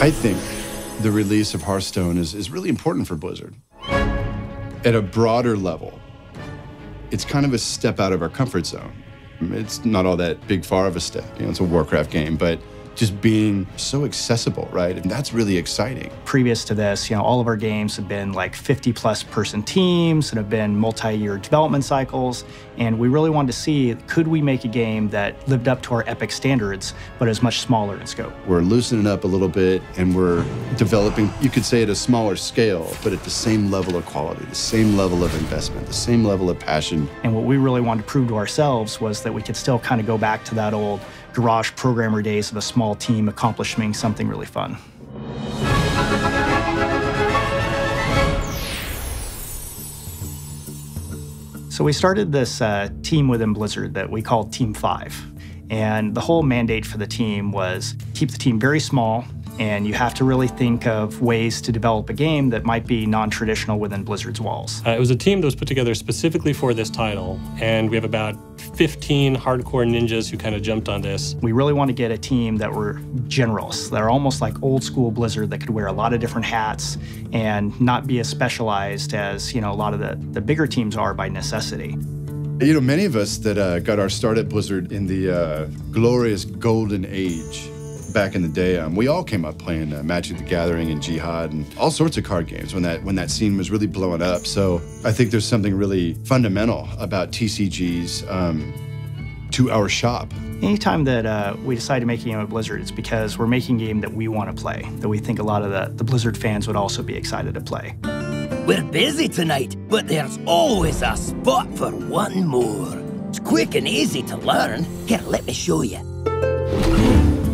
I think the release of Hearthstone is really important for Blizzard. At a broader level, it's kind of a step out of our comfort zone. It's not all that big far of a step. You know, it's a Warcraft game, but just being so accessible, right? And that's really exciting. Previous to this, all of our games have been like 50-plus person teams and have been multi-year development cycles. And we really wanted to see, could we make a game that lived up to our epic standards, but is much smaller in scope? We're loosening up a little bit, and we're developing, you could say, at a smaller scale, but at the same level of quality, the same level of investment, the same level of passion. And what we really wanted to prove to ourselves was that we could still kind of go back to that old garage programmer days of a small team accomplishing something really fun. So we started this team within Blizzard that we called Team 5. And the whole mandate for the team was keep the team very small, and you have to really think of ways to develop a game that might be non-traditional within Blizzard's walls. It was a team that was put together specifically for this title, and we have about 15 hardcore ninjas who kind of jumped on this. We really want to get a team that were generalists, that are almost like old school Blizzard, that could wear a lot of different hats and not be as specialized as a lot of the bigger teams are by necessity. Many of us that got our start at Blizzard in the glorious golden age back in the day, we all came up playing Magic the Gathering and Jihad and all sorts of card games when that scene was really blowing up. So I think there's something really fundamental about TCGs to our shop. Anytime that we decide to make a game at Blizzard, it's because we're making a game that we want to play, that we think a lot of the Blizzard fans would also be excited to play. We're busy tonight, but there's always a spot for one more. It's quick and easy to learn. Here, let me show you.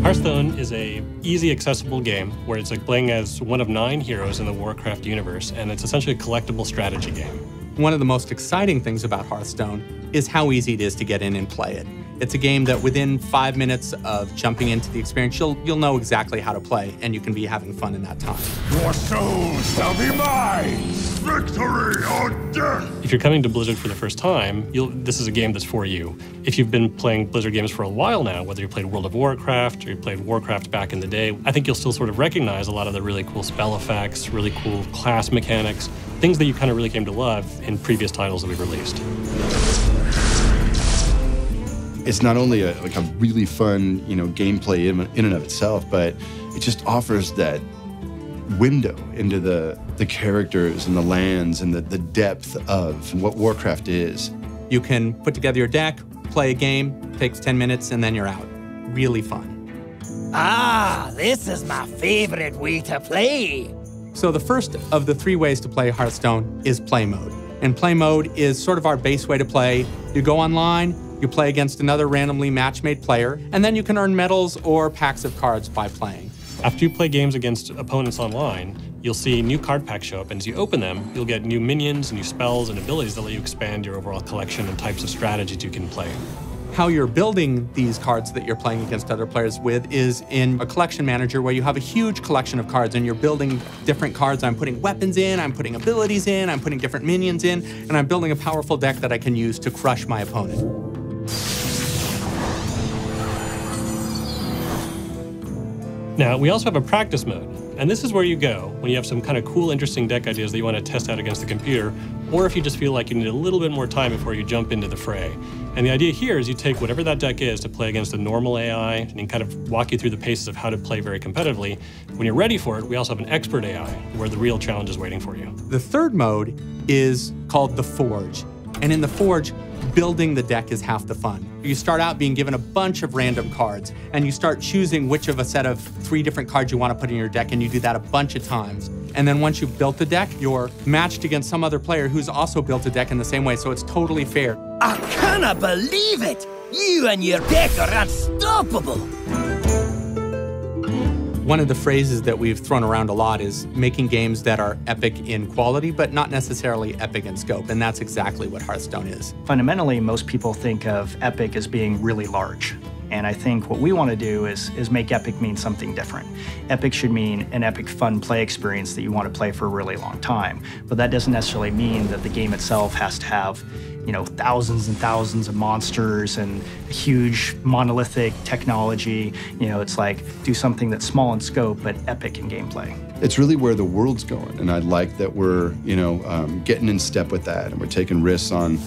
Hearthstone is a easy, accessible game where it's like playing as one of 9 heroes in the Warcraft universe, and it's essentially a collectible strategy game. One of the most exciting things about Hearthstone is how easy it is to get in and play it. It's a game that within 5 minutes of jumping into the experience, you'll know exactly how to play, and you can be having fun in that time. Your soul shall be mine! Victory or death! If you're coming to Blizzard for the first time, this is a game that's for you. If you've been playing Blizzard games for a while now, whether you played World of Warcraft or you played Warcraft back in the day, I think you'll still sort of recognize a lot of the really cool spell effects, really cool class mechanics, things that you kind of really came to love in previous titles that we've released. It's not only a really fun, gameplay in and of itself, but it just offers that window into the characters and the lands and the depth of what Warcraft is. You can put together your deck, play a game, takes 10 minutes, and then you're out. Really fun. Ah, this is my favorite way to play. So the first of the 3 ways to play Hearthstone is play mode. And play mode is sort of our base way to play. You go online, you play against another randomly match-made player, and then you can earn medals or packs of cards by playing. After you play games against opponents online, you'll see new card packs show up, and as you open them, you'll get new minions, new spells, and abilities that let you expand your overall collection and types of strategies you can play. How you're building these cards that you're playing against other players with is in a collection manager where you have a huge collection of cards and you're building different cards. I'm putting weapons in, I'm putting abilities in, I'm putting different minions in, and I'm building a powerful deck that I can use to crush my opponent. Now, we also have a practice mode, and this is where you go when you have some kind of cool, interesting deck ideas that you want to test out against the computer, or if you just feel like you need a little bit more time before you jump into the fray. And the idea here is you take whatever that deck is to play against a normal AI and kind of walk you through the paces of how to play very competitively. When you're ready for it, we also have an expert AI where the real challenge is waiting for you. The third mode is called the Forge. And in the Forge, building the deck is half the fun. You start out being given a bunch of random cards, and you start choosing which of a set of 3 different cards you want to put in your deck, and you do that a bunch of times. And then once you've built the deck, you're matched against some other player who's also built a deck in the same way, so it's totally fair. I cannot believe it! You and your deck are unstoppable! One of the phrases that we've thrown around a lot is making games that are epic in quality, but not necessarily epic in scope, and that's exactly what Hearthstone is. Fundamentally, most people think of epic as being really large. And I think what we want to do is make epic mean something different. Epic should mean an epic fun play experience that you want to play for a really long time. But that doesn't necessarily mean that the game itself has to have, thousands and thousands of monsters and huge monolithic technology. It's like do something that's small in scope but epic in gameplay. It's really where the world's going, and I like that we're, getting in step with that, and we're taking risks on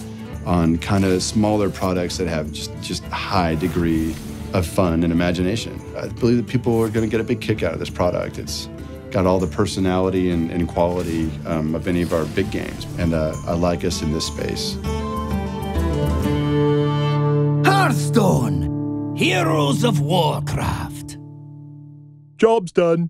kind of smaller products that have just a high degree of fun and imagination. I believe that people are going to get a big kick out of this product. It's got all the personality and quality of any of our big games, and I like us in this space. Hearthstone, Heroes of Warcraft. Job's done.